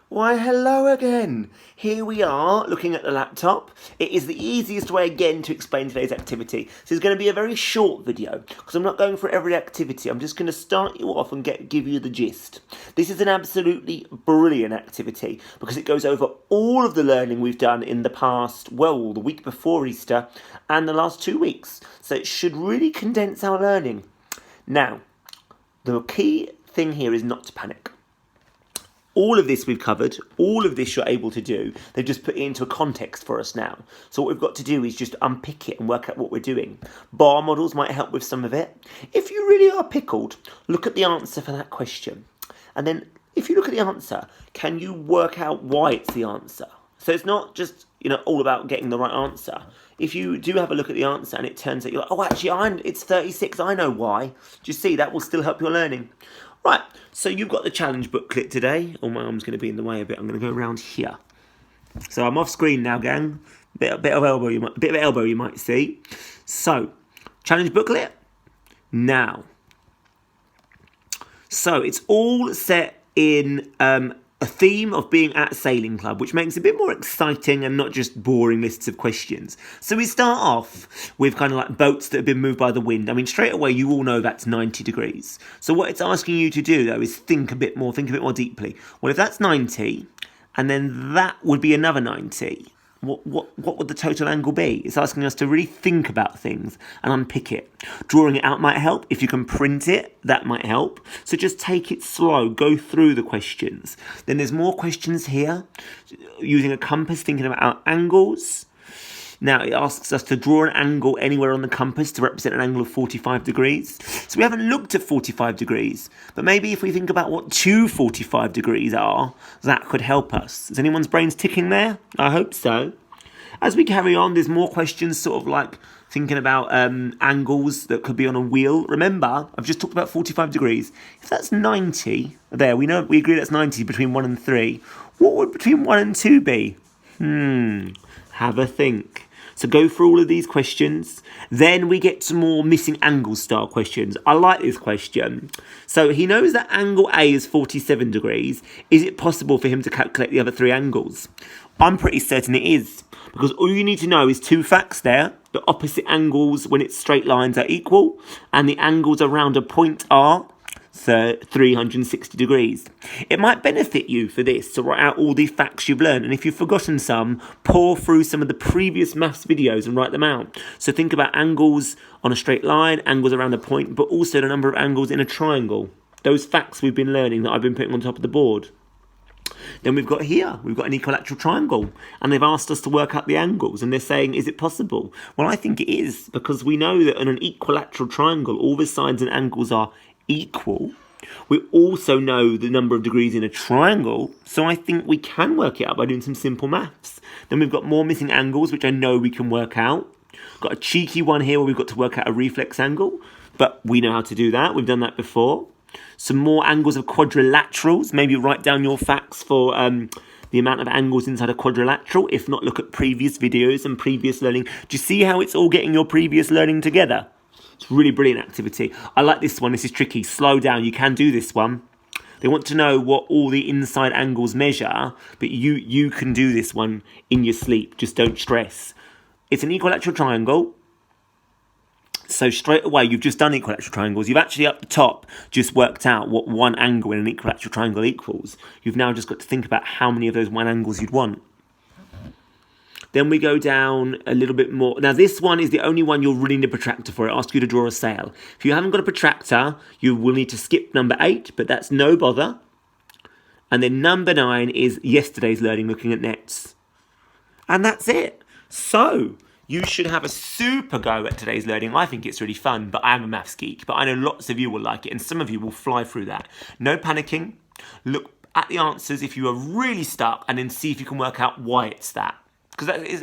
Why, hello again. Here we are looking at the laptop. It is the easiest way again to explain today's activity. So it's going to be a very short video because I'm not going for every activity. I'm just going to start you off and give you the gist. This is an absolutely brilliant activity because it goes over all of the learning we've done in the past, well, the week before Easter and the last 2 weeks. So it should really condense our learning. Now, the key thing here is not to panic. All of this we've covered, all of this you're able to do. They've just put it into a context for us now. So what we've got to do is just unpick it and work out what we're doing. Bar models might help with some of it. If you really are pickled, look at the answer for that question. And then if you look at the answer, can you work out why it's the answer? So it's not just, all about getting the right answer. If you do have a look at the answer and it turns out you're like, oh, actually, it's 36, I know why. Do you see? That will still help your learning. Right, so you've got the challenge booklet today. Oh, my arm's going to be in the way a bit. I'm going to go around here. So I'm off screen now, gang. Bit of elbow you might see. So, challenge booklet now. So it's all set in a theme of being at a sailing club, which makes it a bit more exciting and not just boring lists of questions. So we start off with kind of like boats that have been moved by the wind. I mean, straight away, you all know that's 90 degrees. So what it's asking you to do, though, is think a bit more deeply. Well, if that's 90, and then that would be another 90, what would the total angle be? It's asking us to really think about things and unpick it. Drawing it out might help. If you can print it, that might help. So just take it slow, go through the questions. Then there's more questions here. Using a compass, thinking about angles. Now it asks us to draw an angle anywhere on the compass to represent an angle of 45 degrees. So we haven't looked at 45 degrees, but maybe if we think about what two 45 degrees are, that could help us. Is anyone's brains ticking there? I hope so. As we carry on, there's more questions sort of like thinking about angles that could be on a wheel. Remember, I've just talked about 45 degrees. If that's 90, we agree that's 90 between 1 and 3. What would between 1 and 2 be? Have a think. So go through all of these questions. Then we get some more missing angle style questions. I like this question. So he knows that angle A is 47 degrees. Is it possible for him to calculate the other 3 angles? I'm pretty certain it is. Because all you need to know is 2 facts there. The opposite angles when it's straight lines are equal. And the angles around a point are 360 degrees. It might benefit you for this to write out all the facts you've learned, and if you've forgotten some, pour through some of the previous maths videos and write them out. So think about angles on a straight line, angles around a point, but also the number of angles in a triangle. Those facts we've been learning that I've been putting on top of the board. Then we've got an equilateral triangle, and they've asked us to work out the angles, and they're saying, is it possible? Well, I think it is, because we know that in an equilateral triangle, all the sides and angles are equal. We also know the number of degrees in a triangle, so I think we can work it out by doing some simple maths. Then we've got more missing angles, which I know we can work out. Got a cheeky one here where we've got to work out a reflex angle, but we know how to do that. We've done that before. Some more angles of quadrilaterals. Maybe write down your facts for the amount of angles inside a quadrilateral. If not, look at previous videos and previous learning. Do you see how it's all getting your previous learning together? It's a really brilliant activity. I like this one. This is tricky. Slow down. You can do this one. They want to know what all the inside angles measure, but you can do this one in your sleep. Just don't stress. It's an equilateral triangle. So straight away, you've just done equilateral triangles. You've actually up the top just worked out what one angle in an equilateral triangle equals. You've now just got to think about how many of those one angles you'd want. Then we go down a little bit more. Now, this one is the only one you'll really need a protractor for. It asks you to draw a sail. If you haven't got a protractor, you will need to skip number 8, but that's no bother. And then number 9 is yesterday's learning, looking at nets. And that's it. So you should have a super go at today's learning. I think it's really fun, but I am a maths geek. But I know lots of you will like it, and some of you will fly through that. No panicking. Look at the answers if you are really stuck, and then see if you can work out why it's that. Because that is,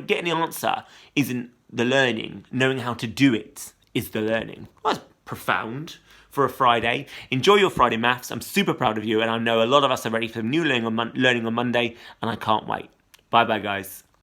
getting the answer isn't the learning. Knowing how to do it is the learning. Well, that's profound for a Friday. Enjoy your Friday maths. I'm super proud of you, and I know a lot of us are ready for new learning on Monday, and I can't wait. Bye-bye, guys.